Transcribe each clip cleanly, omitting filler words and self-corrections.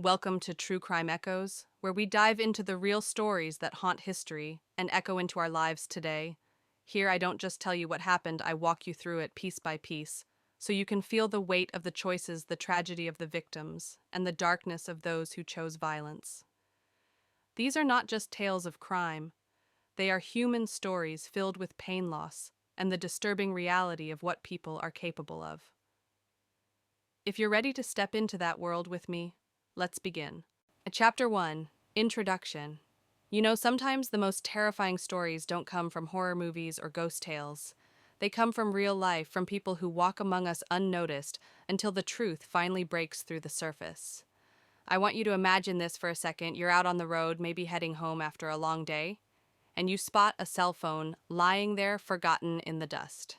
Welcome to True Crime Echoes, where we dive into the real stories that haunt history and echo into our lives today. Here, I don't just tell you what happened, I walk you through it piece by piece, so you can feel the weight of the choices, the tragedy of the victims, and the darkness of those who chose violence. These are not just tales of crime, they are human stories filled with pain loss and the disturbing reality of what people are capable of. If you're ready to step into that world with me, let's begin. Chapter 1, Introduction. You know, sometimes the most terrifying stories don't come from horror movies or ghost tales. They come from real life, from people who walk among us unnoticed until the truth finally breaks through the surface. I want you to imagine this for a second. You're out on the road, maybe heading home after a long day, and you spot a cell phone lying there forgotten in the dust.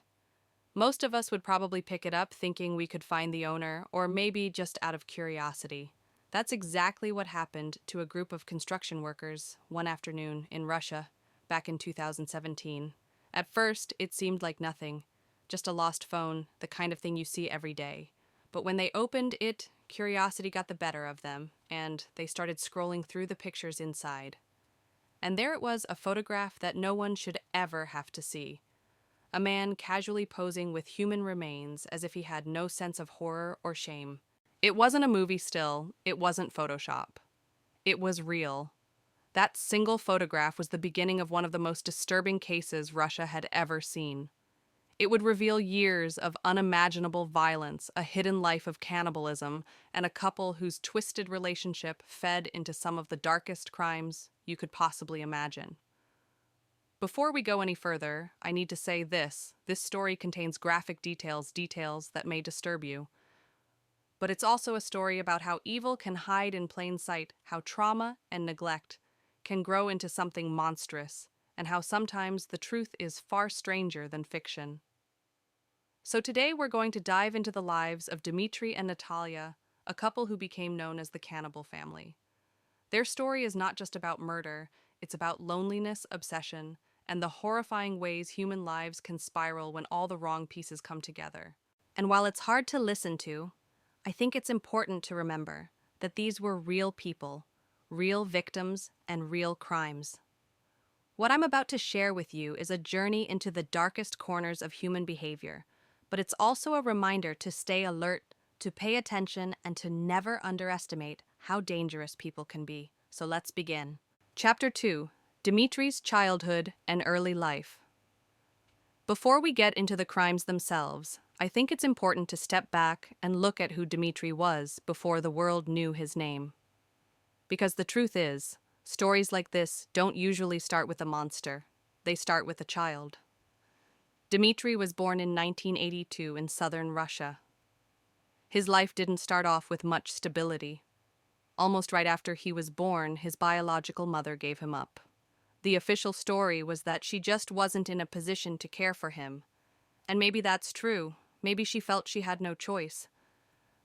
Most of us would probably pick it up thinking we could find the owner, or maybe just out of curiosity. That's exactly what happened to a group of construction workers one afternoon in Russia back in 2017. At first, it seemed like nothing, just a lost phone, the kind of thing you see every day. But when they opened it, curiosity got the better of them, and they started scrolling through the pictures inside. And there it was, a photograph that no one should ever have to see. A man casually posing with human remains as if he had no sense of horror or shame. It wasn't a movie still, it wasn't Photoshop. It was real. That single photograph was the beginning of one of the most disturbing cases Russia had ever seen. It would reveal years of unimaginable violence, a hidden life of cannibalism, and a couple whose twisted relationship fed into some of the darkest crimes you could possibly imagine. Before we go any further, I need to say this. This story contains graphic details that may disturb you. But it's also a story about how evil can hide in plain sight, how trauma and neglect can grow into something monstrous, and how sometimes the truth is far stranger than fiction. So today we're going to dive into the lives of Dmitry and Natalia, a couple who became known as the Cannibal Family. Their story is not just about murder, it's about loneliness, obsession, and the horrifying ways human lives can spiral when all the wrong pieces come together. And while it's hard to listen to, I think it's important to remember that these were real people, real victims, and real crimes. What I'm about to share with you is a journey into the darkest corners of human behavior, but it's also a reminder to stay alert, to pay attention, and to never underestimate how dangerous people can be. So let's begin. Chapter 2, Dmitry's Childhood and Early Life. Before we get into the crimes themselves, I think it's important to step back and look at who Dmitry was before the world knew his name. Because the truth is, stories like this don't usually start with a monster. They start with a child. Dmitry was born in 1982 in southern Russia. His life didn't start off with much stability. Almost right after he was born, his biological mother gave him up. The official story was that she just wasn't in a position to care for him. And maybe that's true. Maybe she felt she had no choice.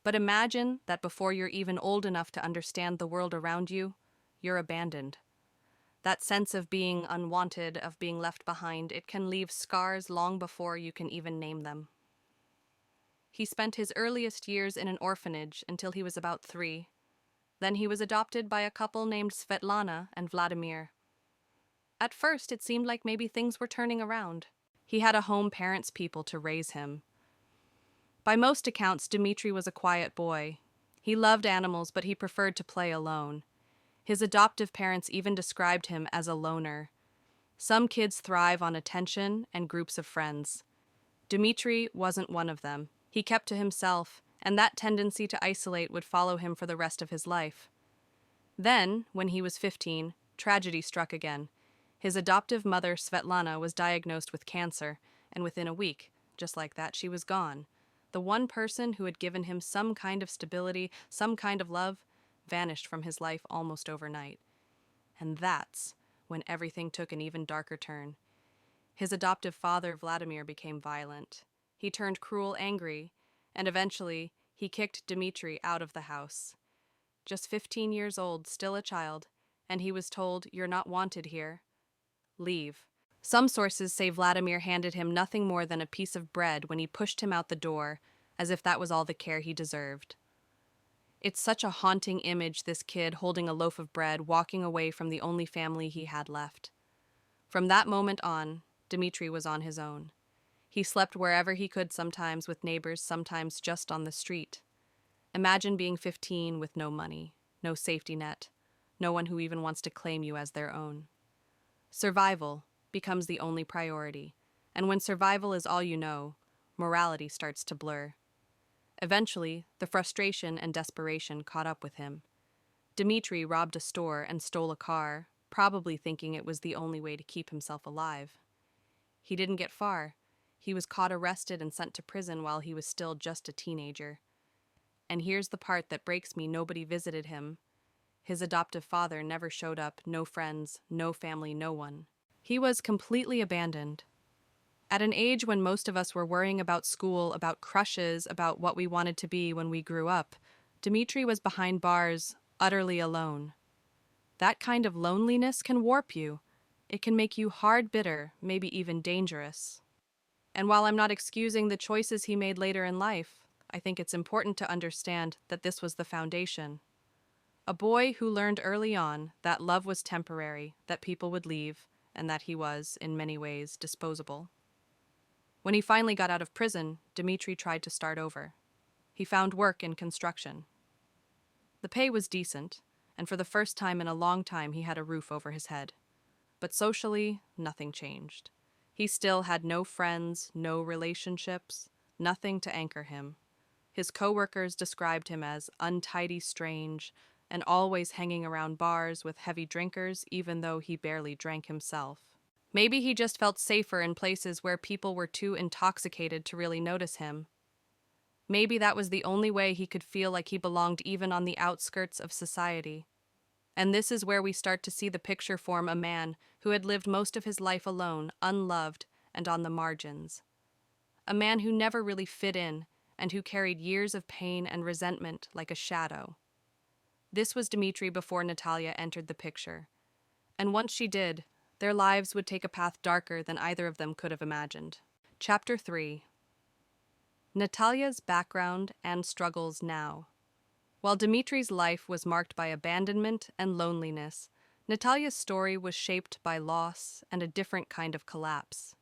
But imagine that before you're even old enough to understand the world around you, you're abandoned. That sense of being unwanted, of being left behind, it can leave scars long before you can even name them. He spent his earliest years in an orphanage until he was about 3. Then he was adopted by a couple named Svetlana and Vladimir. At first, it seemed like maybe things were turning around. He had a home, parents, people to raise him. By most accounts, Dmitry was a quiet boy. He loved animals, but he preferred to play alone. His adoptive parents even described him as a loner. Some kids thrive on attention and groups of friends. Dmitry wasn't one of them. He kept to himself, and that tendency to isolate would follow him for the rest of his life. Then, when he was 15, tragedy struck again. His adoptive mother, Svetlana, was diagnosed with cancer, and within a week, just like that, she was gone. The one person who had given him some kind of stability, some kind of love, vanished from his life almost overnight. And that's when everything took an even darker turn. His adoptive father, Vladimir, became violent. He turned cruel, angry, and eventually he kicked Dmitry out of the house. Just 15 years old, still a child, and he was told, "You're not wanted here. Leave." Some sources say Vladimir handed him nothing more than a piece of bread when he pushed him out the door, as if that was all the care he deserved. It's such a haunting image, this kid holding a loaf of bread, walking away from the only family he had left. From that moment on, Dmitry was on his own. He slept wherever he could, sometimes with neighbors, sometimes just on the street. Imagine being 15 with no money, no safety net, no one who even wants to claim you as their own. Survival becomes the only priority, and when survival is all you know, morality starts to blur. Eventually, the frustration and desperation caught up with him. Dmitry robbed a store and stole a car, probably thinking it was the only way to keep himself alive. He didn't get far. He was caught, arrested, and sent to prison while he was still just a teenager. And here's the part that breaks me: nobody visited him. His adoptive father never showed up, no friends, no family, no one. He was completely abandoned. At an age when most of us were worrying about school, about crushes, about what we wanted to be when we grew up, Dmitry was behind bars, utterly alone. That kind of loneliness can warp you. It can make you hard, bitter, maybe even dangerous. And while I'm not excusing the choices he made later in life, I think it's important to understand that this was the foundation. A boy who learned early on that love was temporary, that people would leave, and that he was, in many ways, disposable. When he finally got out of prison, Dmitry tried to start over. He found work in construction. The pay was decent, and for the first time in a long time he had a roof over his head. But socially, nothing changed. He still had no friends, no relationships, nothing to anchor him. His coworkers described him as untidy, strange, and always hanging around bars with heavy drinkers, even though he barely drank himself. Maybe he just felt safer in places where people were too intoxicated to really notice him. Maybe that was the only way he could feel like he belonged, even on the outskirts of society. And this is where we start to see the picture form: a man who had lived most of his life alone, unloved, and on the margins. A man who never really fit in, and who carried years of pain and resentment like a shadow. This was Dmitry before Natalia entered the picture. And once she did, their lives would take a path darker than either of them could have imagined. Chapter 3. Natalia's background and struggles now. While Dmitry's life was marked by abandonment and loneliness, Natalia's story was shaped by loss and a different kind of collapse.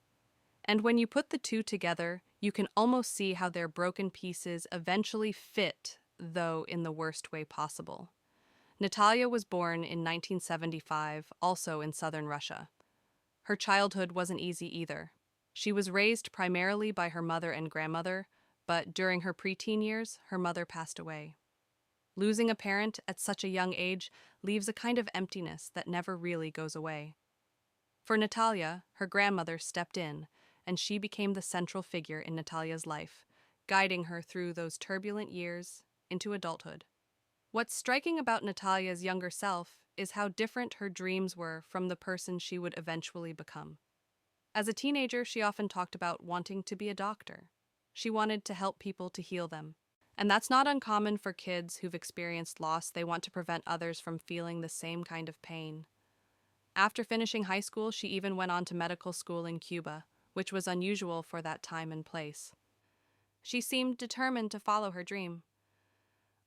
And when you put the two together, you can almost see how their broken pieces eventually fit, though in the worst way possible. Natalia was born in 1975, also in southern Russia. Her childhood wasn't easy either. She was raised primarily by her mother and grandmother, but during her preteen years, her mother passed away. Losing a parent at such a young age leaves a kind of emptiness that never really goes away. For Natalia, her grandmother stepped in, and she became the central figure in Natalia's life, guiding her through those turbulent years into adulthood. What's striking about Natalia's younger self is how different her dreams were from the person she would eventually become. As a teenager, she often talked about wanting to be a doctor. She wanted to help people to heal them. And that's not uncommon for kids who've experienced loss. They want to prevent others from feeling the same kind of pain. After finishing high school, she even went on to medical school in Cuba, which was unusual for that time and place. She seemed determined to follow her dream.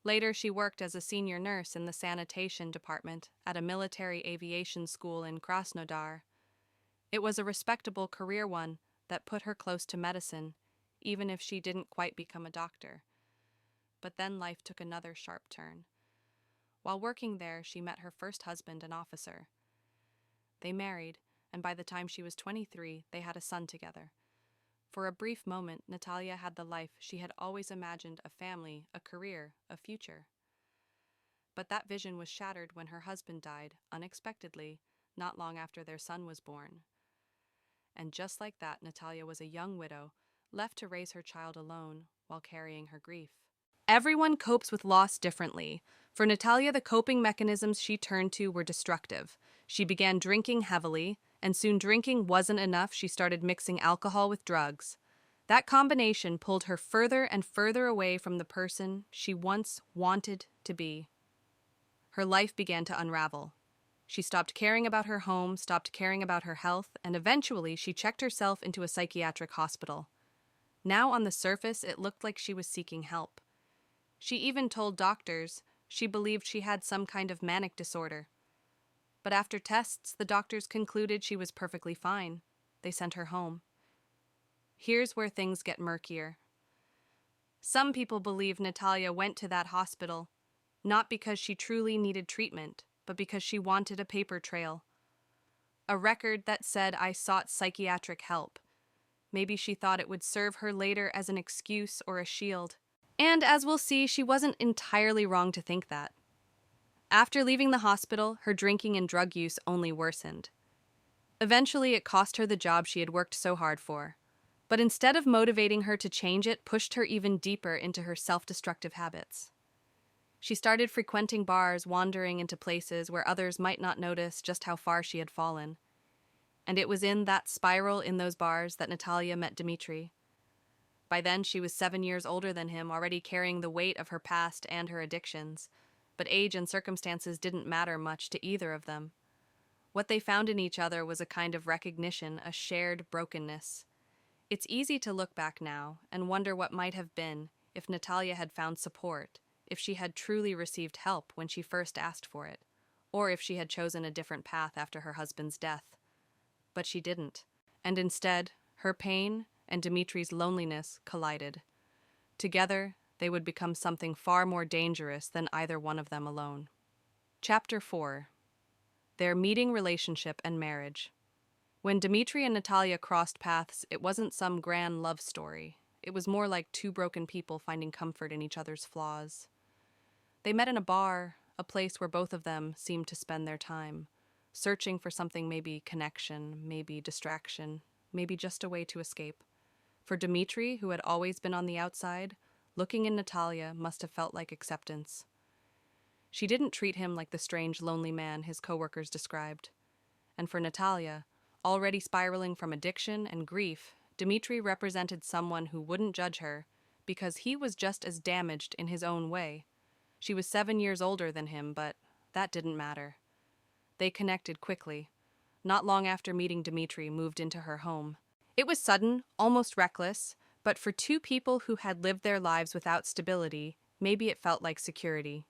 Later, she worked as a senior nurse in the sanitation department at a military aviation school in Krasnodar. It was a respectable career, one that put her close to medicine, even if she didn't quite become a doctor. But then life took another sharp turn. While working there, she met her first husband, an officer. They married, and by the time she was 23, they had a son together. For a brief moment, Natalia had the life she had always imagined: a family, a career, a future. But that vision was shattered when her husband died, unexpectedly, not long after their son was born. And just like that, Natalia was a young widow, left to raise her child alone while carrying her grief. Everyone copes with loss differently. For Natalia, the coping mechanisms she turned to were destructive. She began drinking heavily, and soon drinking wasn't enough. She started mixing alcohol with drugs. That combination pulled her further and further away from the person she once wanted to be. Her life began to unravel. She stopped caring about her home, stopped caring about her health, and eventually she checked herself into a psychiatric hospital. Now on the surface, it looked like she was seeking help. She even told doctors she believed she had some kind of manic disorder. But after tests, the doctors concluded she was perfectly fine. They sent her home. Here's where things get murkier. Some people believe Natalia went to that hospital not because she truly needed treatment, but because she wanted a paper trail. A record that said, "I sought psychiatric help." Maybe she thought it would serve her later as an excuse or a shield. And as we'll see, she wasn't entirely wrong to think that. After leaving the hospital, her drinking and drug use only worsened. Eventually, it cost her the job she had worked so hard for. But instead of motivating her to change it, pushed her even deeper into her self-destructive habits. She started frequenting bars, wandering into places where others might not notice just how far she had fallen. And it was in that spiral in those bars that Natalia met Dmitry. By then, she was 7 years older than him, already carrying the weight of her past and her addictions. But age and circumstances didn't matter much to either of them. What they found in each other was a kind of recognition, a shared brokenness. It's easy to look back now and wonder what might have been if Natalia had found support, if she had truly received help when she first asked for it, or if she had chosen a different path after her husband's death. But she didn't, and instead, her pain and Dmitry's loneliness collided. Together, they would become something far more dangerous than either one of them alone. Chapter 4. Their meeting, relationship, and marriage. When Dmitry and Natalia crossed paths, it wasn't some grand love story. It was more like two broken people finding comfort in each other's flaws. They met in a bar, a place where both of them seemed to spend their time, searching for something, maybe connection, maybe distraction, maybe just a way to escape. For Dmitry, who had always been on the outside, looking in Natalia must have felt like acceptance. She didn't treat him like the strange, lonely man his coworkers described. And for Natalia, already spiraling from addiction and grief, Dmitry represented someone who wouldn't judge her because he was just as damaged in his own way. She was 7 years older than him, but that didn't matter. They connected quickly. Not long after meeting Dmitry, moved into her home. It was sudden, almost reckless, but for two people who had lived their lives without stability, maybe it felt like security.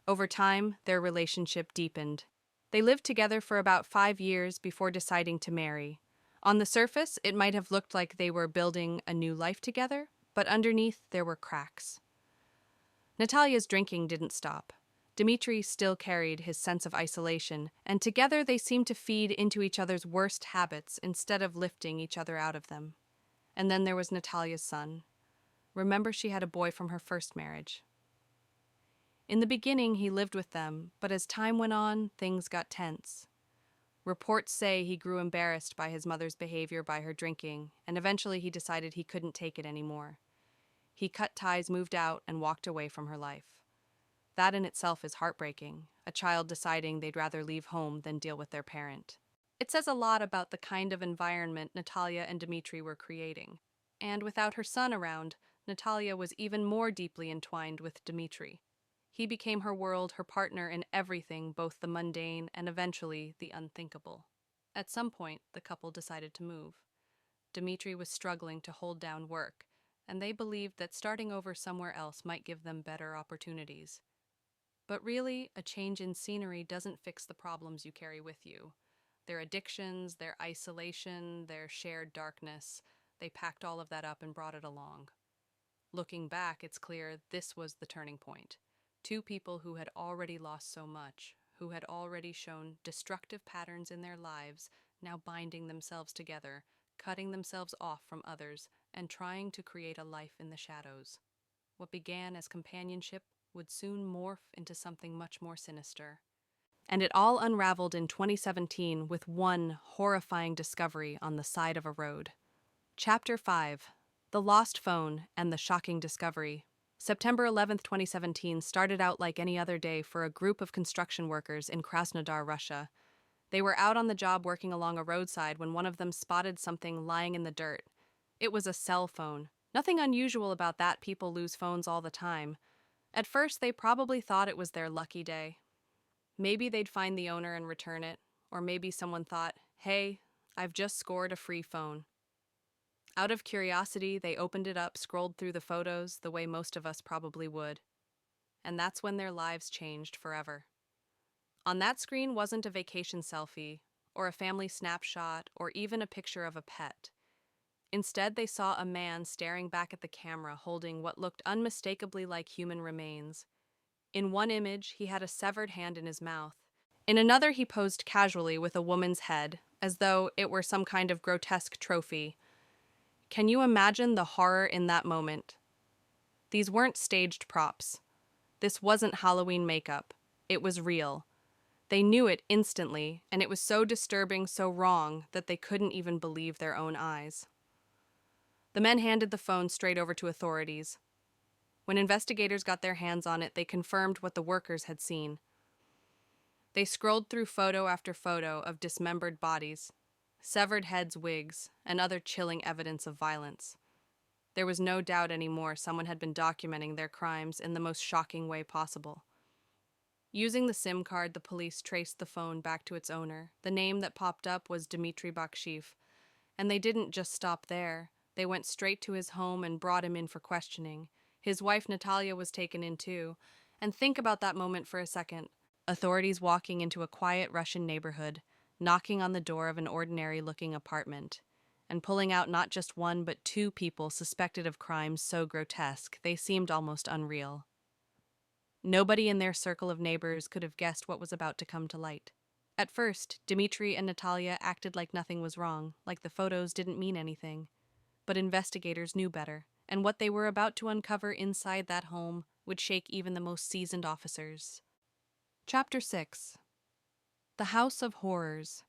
Over time, their relationship deepened. They lived together for about 5 years before deciding to marry. On the surface, it might have looked like they were building a new life together, but underneath there were cracks. Natalia's drinking didn't stop. Dmitry still carried his sense of isolation, and together they seemed to feed into each other's worst habits instead of lifting each other out of them. And then there was Natalia's son. Remember, she had a boy from her first marriage. In the beginning, he lived with them, but as time went on, things got tense. Reports say he grew embarrassed by his mother's behavior, by her drinking, and eventually he decided he couldn't take it anymore. He cut ties, moved out, and walked away from her life. That in itself is heartbreaking, a child deciding they'd rather leave home than deal with their parent. It says a lot about the kind of environment Natalia and Dmitry were creating. And without her son around, Natalia was even more deeply entwined with Dmitry. He became her world, her partner in everything, both the mundane and eventually the unthinkable. At some point, the couple decided to move. Dmitry was struggling to hold down work, and they believed that starting over somewhere else might give them better opportunities. But really, a change in scenery doesn't fix the problems you carry with you. Their addictions, their isolation, their shared darkness, they packed all of that up and brought it along. Looking back, it's clear this was the turning point. Two people who had already lost so much, who had already shown destructive patterns in their lives, now binding themselves together, cutting themselves off from others, and trying to create a life in the shadows. What began as companionship would soon morph into something much more sinister. And it all unraveled in 2017 with one horrifying discovery on the side of a road. Chapter 5. The Lost Phone and the Shocking Discovery. September 11th, 2017 started out like any other day for a group of construction workers in Krasnodar, Russia. They were out on the job working along a roadside when one of them spotted something lying in the dirt. It was a cell phone. Nothing unusual about that, people lose phones all the time. At first, they probably thought it was their lucky day. Maybe they'd find the owner and return it, or maybe someone thought, hey, I've just scored a free phone. Out of curiosity, they opened it up, scrolled through the photos the way most of us probably would. And that's when their lives changed forever. On that screen wasn't a vacation selfie, or a family snapshot, or even a picture of a pet. Instead, they saw a man staring back at the camera holding what looked unmistakably like human remains. In one image, he had a severed hand in his mouth. In another, he posed casually with a woman's head, as though it were some kind of grotesque trophy. Can you imagine the horror in that moment? These weren't staged props. This wasn't Halloween makeup. It was real. They knew it instantly, and it was so disturbing, so wrong, that they couldn't even believe their own eyes. The men handed the phone straight over to authorities. When investigators got their hands on it, they confirmed what the workers had seen. They scrolled through photo after photo of dismembered bodies, severed heads, wigs, and other chilling evidence of violence. There was no doubt anymore someone had been documenting their crimes in the most shocking way possible. Using the SIM card, the police traced the phone back to its owner. The name that popped up was Dmitry Bakshiv, and they didn't just stop there. They went straight to his home and brought him in for questioning. His wife Natalia was taken in too. And think about that moment for a second. Authorities walking into a quiet Russian neighborhood, knocking on the door of an ordinary-looking apartment, and pulling out not just one but two people suspected of crimes so grotesque they seemed almost unreal. Nobody in their circle of neighbors could have guessed what was about to come to light. At first, Dmitry and Natalia acted like nothing was wrong, like the photos didn't mean anything. But investigators knew better, and what they were about to uncover inside that home would shake even the most seasoned officers. Chapter 6. The House of Horrors.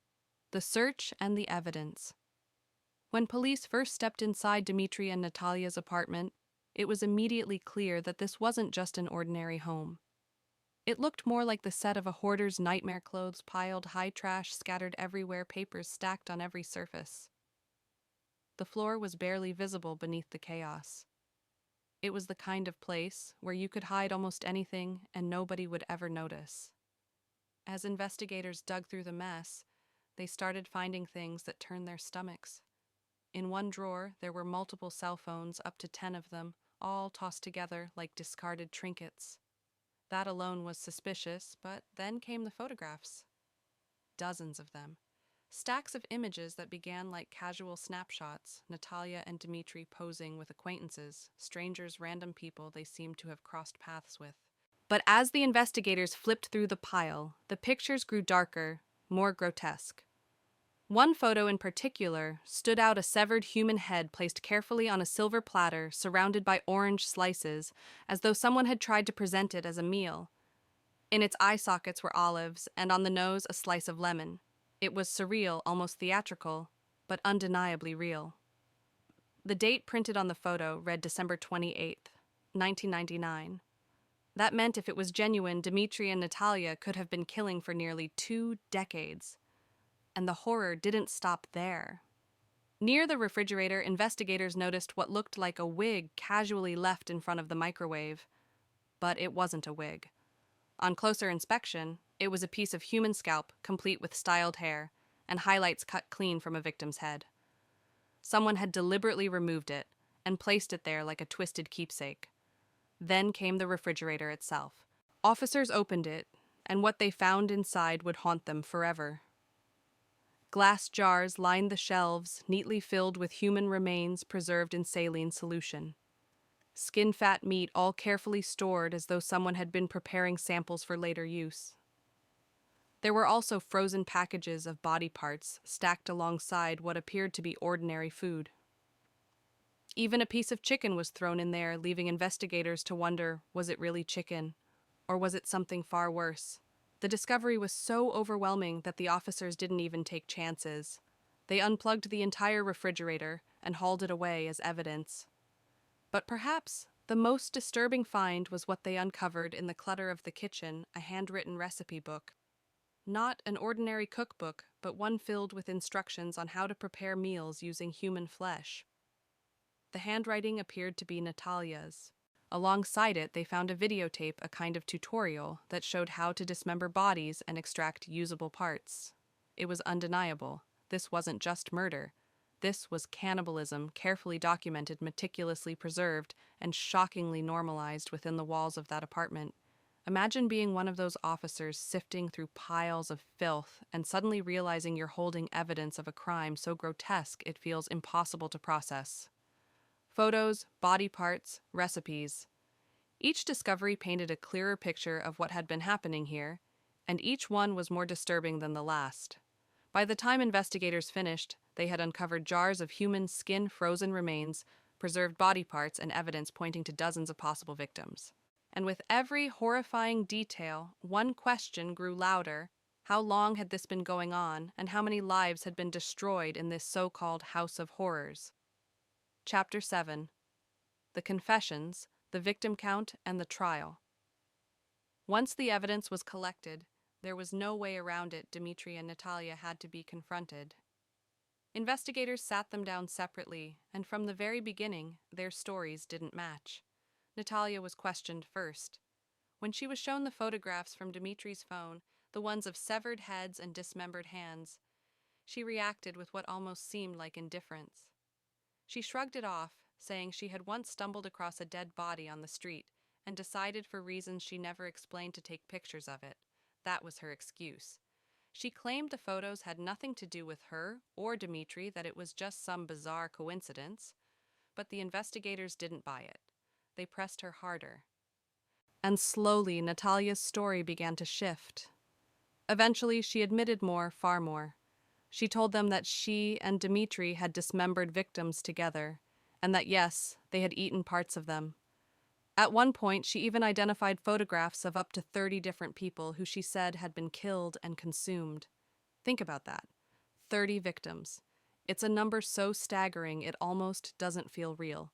The Search and the Evidence. When police first stepped inside Dmitry and Natalia's apartment, it was immediately clear that this wasn't just an ordinary home. It looked more like the set of a hoarder's nightmare, clothes piled high, trash scattered everywhere, papers stacked on every surface. The floor was barely visible beneath the chaos. It was the kind of place where you could hide almost anything and nobody would ever notice. As investigators dug through the mess, they started finding things that turned their stomachs. In one drawer, there were multiple cell phones, up to 10 of them, all tossed together like discarded trinkets. That alone was suspicious, but then came the photographs. Dozens of them. Stacks of images that began like casual snapshots, Natalia and Dmitry posing with acquaintances, strangers, random people they seemed to have crossed paths with. But as the investigators flipped through the pile, the pictures grew darker, more grotesque. One photo in particular stood out, a severed human head placed carefully on a silver platter surrounded by orange slices, as though someone had tried to present it as a meal. In its eye sockets were olives, and on the nose a slice of lemon. It was surreal, almost theatrical, but undeniably real. The date printed on the photo read December 28th, 1999. That meant if it was genuine, Dmitry and Natalia could have been killing for nearly 2 decades. And the horror didn't stop there. Near the refrigerator, investigators noticed what looked like a wig casually left in front of the microwave. But it wasn't a wig. On closer inspection, it was a piece of human scalp, complete with styled hair, and highlights cut clean from a victim's head. Someone had deliberately removed it and placed it there like a twisted keepsake. Then came the refrigerator itself. Officers opened it, and what they found inside would haunt them forever. Glass jars lined the shelves, neatly filled with human remains preserved in saline solution. Skin-fat meat all carefully stored as though someone had been preparing samples for later use. There were also frozen packages of body parts stacked alongside what appeared to be ordinary food. Even a piece of chicken was thrown in there, leaving investigators to wonder, was it really chicken? Or was it something far worse? The discovery was so overwhelming that the officers didn't even take chances. They unplugged the entire refrigerator and hauled it away as evidence. But perhaps the most disturbing find was what they uncovered in the clutter of the kitchen, a handwritten recipe book. Not an ordinary cookbook, but one filled with instructions on how to prepare meals using human flesh. The handwriting appeared to be Natalia's. Alongside it, they found a videotape, a kind of tutorial, that showed how to dismember bodies and extract usable parts. It was undeniable. This wasn't just murder. This was cannibalism, carefully documented, meticulously preserved, and shockingly normalized within the walls of that apartment. Imagine being one of those officers sifting through piles of filth and suddenly realizing you're holding evidence of a crime so grotesque it feels impossible to process. Photos, body parts, recipes. Each discovery painted a clearer picture of what had been happening here, and each one was more disturbing than the last. By the time investigators finished, they had uncovered jars of human skin-frozen remains, preserved body parts, and evidence pointing to dozens of possible victims. And with every horrifying detail, one question grew louder. How long had this been going on, and how many lives had been destroyed in this so-called House of Horrors? Chapter 7. The Confessions, the Victim Count, and the Trial. Once the evidence was collected, there was no way around it. Dmitry and Natalia had to be confronted. Investigators sat them down separately, and from the very beginning, their stories didn't match. Natalia was questioned first. When she was shown the photographs from Dmitry's phone, the ones of severed heads and dismembered hands, she reacted with what almost seemed like indifference. She shrugged it off, saying she had once stumbled across a dead body on the street and decided for reasons she never explained to take pictures of it. That was her excuse. She claimed the photos had nothing to do with her or Dmitry, that it was just some bizarre coincidence. But the investigators didn't buy it. They pressed her harder. And slowly, Natalia's story began to shift. Eventually, she admitted more, far more. She told them that she and Dmitry had dismembered victims together, and that yes, they had eaten parts of them. At one point, she even identified photographs of up to 30 different people who she said had been killed and consumed. Think about that. 30 victims. It's a number so staggering it almost doesn't feel real.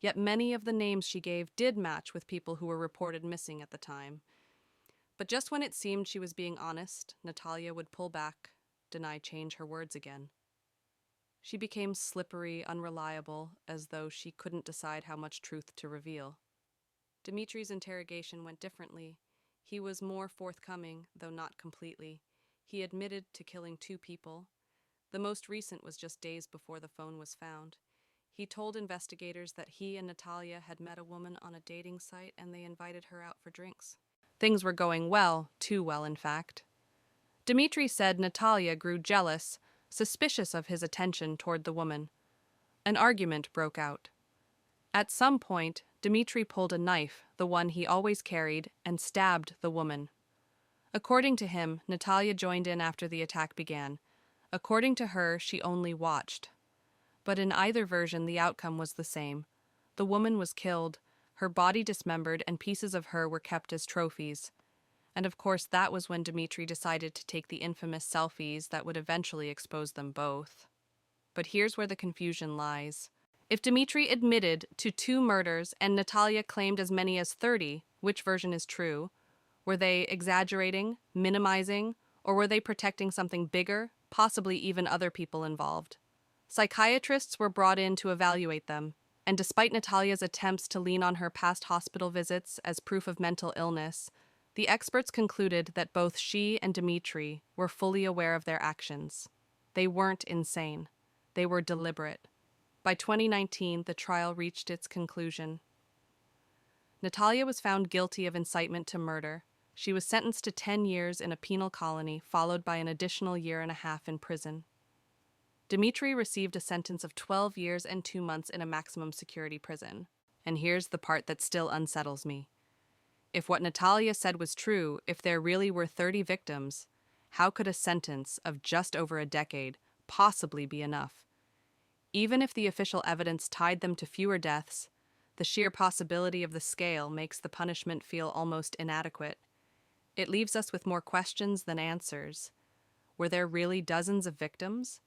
Yet many of the names she gave did match with people who were reported missing at the time. But just when it seemed she was being honest, Natalia would pull back, change her words again. She became slippery, unreliable, as though she couldn't decide how much truth to reveal. Dmitry's interrogation went differently. He was more forthcoming, though not completely. He admitted to killing 2 people. The most recent was just days before the phone was found. He told investigators that he and Natalia had met a woman on a dating site and they invited her out for drinks. Things were going well, too well in fact. Dmitry said Natalia grew jealous, suspicious of his attention toward the woman. An argument broke out. At some point, Dmitry pulled a knife, the one he always carried, and stabbed the woman. According to him, Natalia joined in after the attack began. According to her, she only watched. But in either version, the outcome was the same. The woman was killed, her body dismembered, and pieces of her were kept as trophies. And of course, that was when Dmitry decided to take the infamous selfies that would eventually expose them both. But here's where the confusion lies. If Dmitry admitted to 2 murders and Natalia claimed as many as 30, which version is true? Were they exaggerating, minimizing, or were they protecting something bigger, possibly even other people involved? Psychiatrists were brought in to evaluate them, and despite Natalia's attempts to lean on her past hospital visits as proof of mental illness, the experts concluded that both she and Dmitry were fully aware of their actions. They weren't insane. They were deliberate. By 2019, the trial reached its conclusion. Natalia was found guilty of incitement to murder. She was sentenced to 10 years in a penal colony, followed by an additional 1.5 years in prison. Dmitry received a sentence of 12 years and 2 months in a maximum security prison. And here's the part that still unsettles me. If what Natalia said was true, if there really were 30 victims, how could a sentence of just over a decade possibly be enough? Even if the official evidence tied them to fewer deaths, the sheer possibility of the scale makes the punishment feel almost inadequate. It leaves us with more questions than answers. Were there really dozens of victims?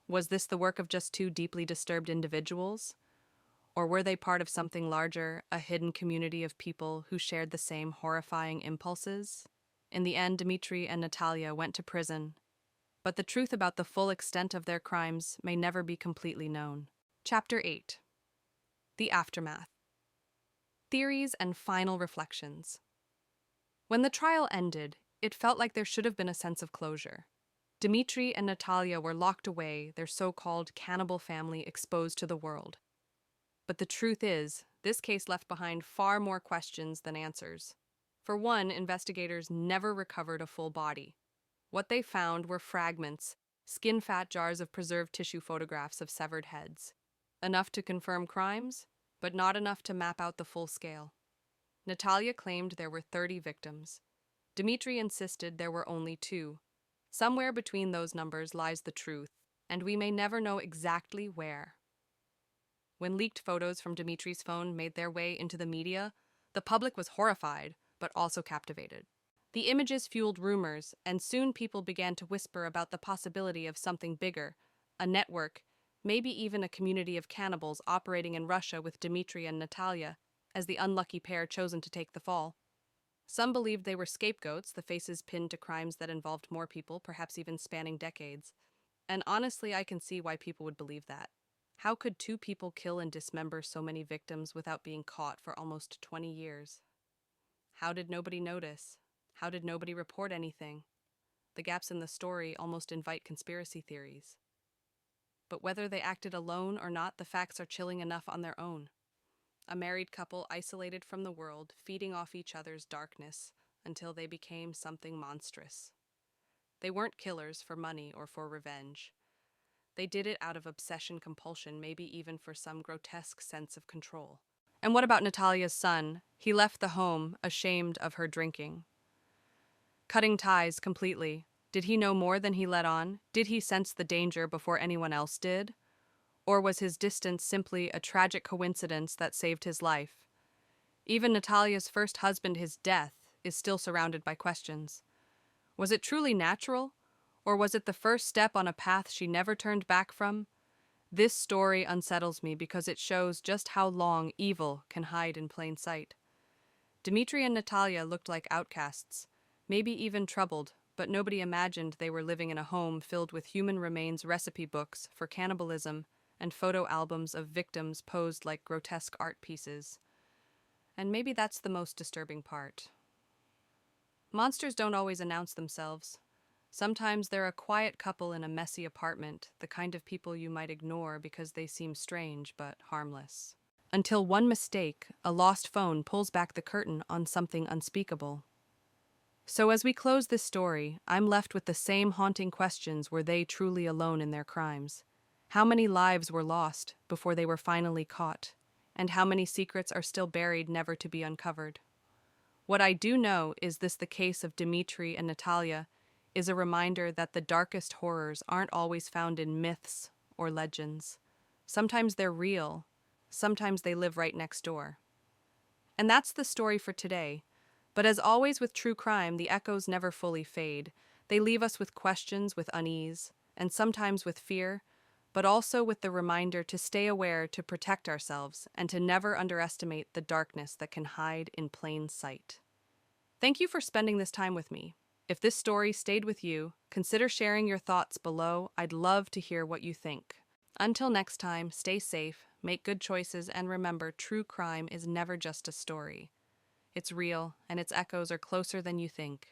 Was this the work of just 2 deeply disturbed individuals? Or were they part of something larger, a hidden community of people who shared the same horrifying impulses? In the end, Dmitry and Natalia went to prison. But the truth about the full extent of their crimes may never be completely known. Chapter 8. The Aftermath. Theories and Final Reflections. When the trial ended, it felt like there should have been a sense of closure. Dmitry and Natalia were locked away, their so-called Cannibal Family exposed to the world. But the truth is, this case left behind far more questions than answers. For one, investigators never recovered a full body. What they found were fragments, skin-fat jars of preserved tissue photographs of severed heads. Enough to confirm crimes, but not enough to map out the full scale. Natalia claimed there were 30 victims. Dmitry insisted there were only 2. Somewhere between those numbers lies the truth, and we may never know exactly where. When leaked photos from Dmitry's phone made their way into the media, the public was horrified, but also captivated. The images fueled rumors, and soon people began to whisper about the possibility of something bigger, a network, maybe even a community of cannibals operating in Russia with Dmitry and Natalia as the unlucky pair chosen to take the fall. Some believed they were scapegoats, the faces pinned to crimes that involved more people, perhaps even spanning decades. And honestly, I can see why people would believe that. How could 2 people kill and dismember so many victims without being caught for almost 20 years? How did nobody notice? How did nobody report anything? The gaps in the story almost invite conspiracy theories. But whether they acted alone or not, the facts are chilling enough on their own. A married couple isolated from the world, feeding off each other's darkness until they became something monstrous. They weren't killers for money or for revenge. They did it out of obsession compulsion, maybe even for some grotesque sense of control. And what about Natalia's son? He left the home, ashamed of her drinking. Cutting ties completely. Did he know more than he let on? Did he sense the danger before anyone else did? Or was his distance simply a tragic coincidence that saved his life? Even Natalia's first husband, his death, is still surrounded by questions. Was it truly natural? Or was it the first step on a path she never turned back from? This story unsettles me because it shows just how long evil can hide in plain sight. Dmitry and Natalia looked like outcasts, maybe even troubled, but nobody imagined they were living in a home filled with human remains recipe books for cannibalism and photo albums of victims posed like grotesque art pieces. And maybe that's the most disturbing part. Monsters don't always announce themselves. Sometimes they're a quiet couple in a messy apartment, the kind of people you might ignore because they seem strange but harmless. Until one mistake, a lost phone, pulls back the curtain on something unspeakable. So as we close this story, I'm left with the same haunting questions: were they truly alone in their crimes? How many lives were lost before they were finally caught? And how many secrets are still buried, never to be uncovered? What I do know is the case of Dmitry and Natalia is a reminder that the darkest horrors aren't always found in myths or legends. Sometimes they're real, sometimes they live right next door. And that's the story for today. But as always with true crime, the echoes never fully fade. They leave us with questions, with unease, and sometimes with fear, but also with the reminder to stay aware, to protect ourselves, and to never underestimate the darkness that can hide in plain sight. Thank you for spending this time with me. If this story stayed with you, consider sharing your thoughts below. I'd love to hear what you think. Until next time, stay safe, make good choices, and remember, true crime is never just a story. It's real, and its echoes are closer than you think.